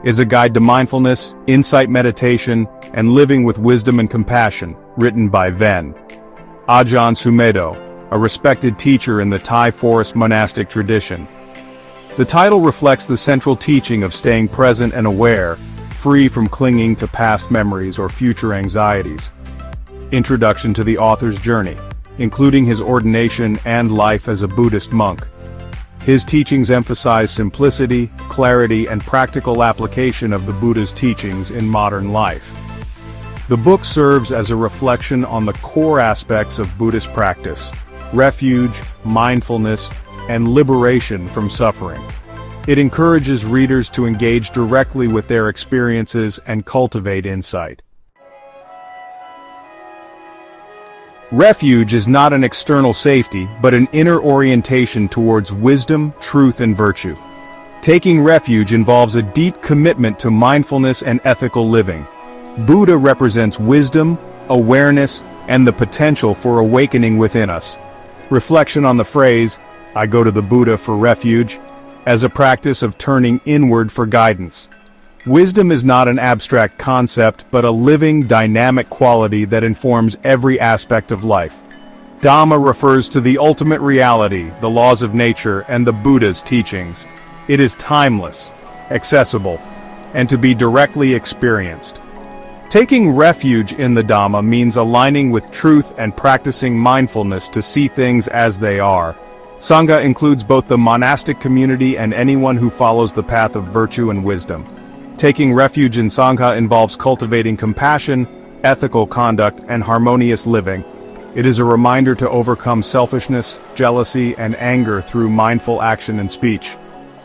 is a guide to mindfulness, insight meditation, and living with wisdom and compassion, written by Ven. Ajahn Sumedho, a respected teacher in the Thai forest monastic tradition. The title reflects the central teaching of staying present and aware, free from clinging to past memories or future anxieties. Introduction to the author's journey, including his ordination and life as a Buddhist monk. His teachings emphasize simplicity, clarity, and practical application of the Buddha's teachings in modern life. The book serves as a reflection on the core aspects of Buddhist practice: refuge, mindfulness, and liberation from suffering. It encourages readers to engage directly with their experiences and cultivate insight. Refuge is not an external safety, but an inner orientation towards wisdom, truth, and virtue. Taking refuge involves a deep commitment to mindfulness and ethical living. Buddha represents wisdom, awareness, and the potential for awakening within us. Reflection on the phrase, "I go to the Buddha for refuge," as a practice of turning inward for guidance. Wisdom is not an abstract concept, but a living, dynamic quality that informs every aspect of life. Dhamma refers to the ultimate reality, the laws of nature, and the Buddha's teachings. It is timeless, accessible, and to be directly experienced. Taking refuge in the Dhamma means aligning with truth and practicing mindfulness to see things as they are. Sangha includes both the monastic community and anyone who follows the path of virtue and wisdom. Taking refuge in Sangha involves cultivating compassion, ethical conduct, and harmonious living. It is a reminder to overcome selfishness, jealousy, and anger through mindful action and speech.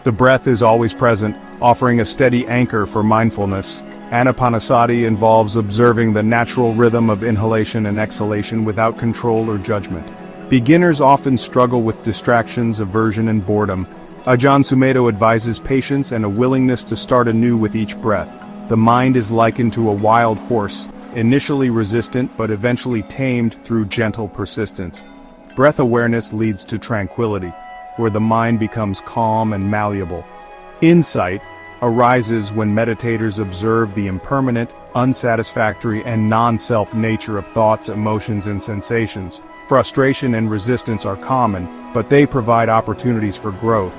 The breath is always present, offering a steady anchor for mindfulness. Anapanasati involves observing the natural rhythm of inhalation and exhalation without control or judgment. Beginners often struggle with distractions, aversion, and boredom. Ajahn Sumedho advises patience and a willingness to start anew with each breath. The mind is likened to a wild horse, initially resistant but eventually tamed through gentle persistence. Breath awareness leads to tranquility, where the mind becomes calm and malleable. Insight arises when meditators observe the impermanent, unsatisfactory, and non-self nature of thoughts, emotions, and sensations. Frustration and resistance are common, but they provide opportunities for growth.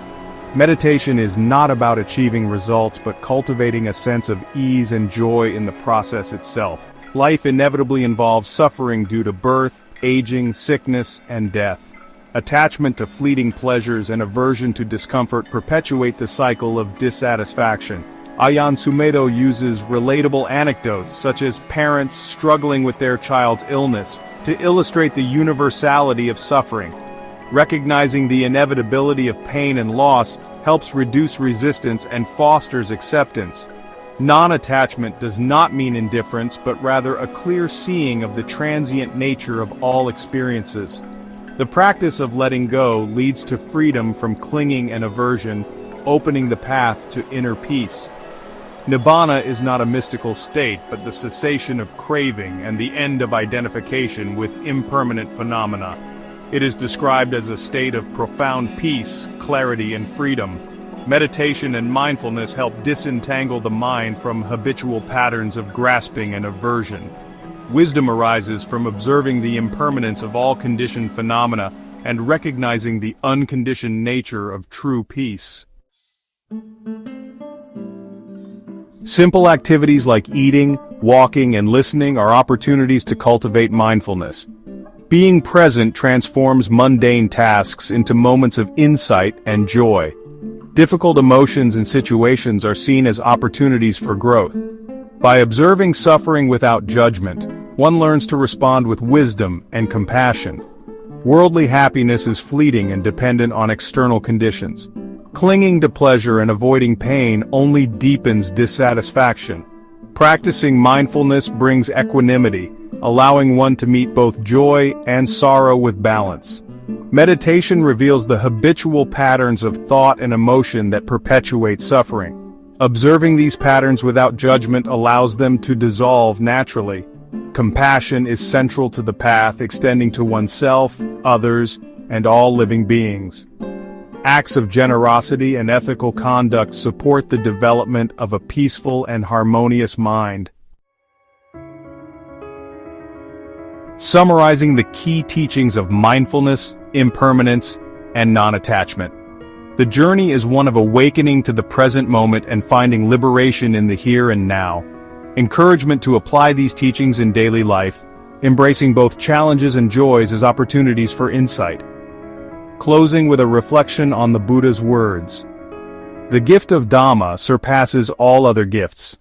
Meditation is not about achieving results but cultivating a sense of ease and joy in the process itself. Life inevitably involves suffering due to birth, aging, sickness, and death. Attachment to fleeting pleasures and aversion to discomfort perpetuate the cycle of dissatisfaction. Ajahn Sumedho uses relatable anecdotes such as parents struggling with their child's illness to illustrate the universality of suffering. Recognizing the inevitability of pain and loss helps reduce resistance and fosters acceptance. Non-attachment does not mean indifference, but rather a clear seeing of the transient nature of all experiences. The practice of letting go leads to freedom from clinging and aversion, opening the path to inner peace. Nibbana is not a mystical state, but the cessation of craving and the end of identification with impermanent phenomena. It is described as a state of profound peace, clarity, and freedom. Meditation and mindfulness help disentangle the mind from habitual patterns of grasping and aversion. Wisdom arises from observing the impermanence of all conditioned phenomena and recognizing the unconditioned nature of true peace. Simple activities like eating, walking, and listening are opportunities to cultivate mindfulness. Being present transforms mundane tasks into moments of insight and joy. Difficult emotions and situations are seen as opportunities for growth. By observing suffering without judgment, one learns to respond with wisdom and compassion. Worldly happiness is fleeting and dependent on external conditions. Clinging to pleasure and avoiding pain only deepens dissatisfaction. Practicing mindfulness brings equanimity, allowing one to meet both joy and sorrow with balance. Meditation reveals the habitual patterns of thought and emotion that perpetuate suffering. Observing these patterns without judgment allows them to dissolve naturally. Compassion is central to the path, extending to oneself, others, and all living beings. Acts of generosity and ethical conduct support the development of a peaceful and harmonious mind. Summarizing the key teachings of mindfulness, impermanence, and non-attachment. The journey is one of awakening to the present moment and finding liberation in the here and now. Encouragement to apply these teachings in daily life, embracing both challenges and joys as opportunities for insight. Closing with a reflection on the Buddha's words. The gift of Dhamma surpasses all other gifts.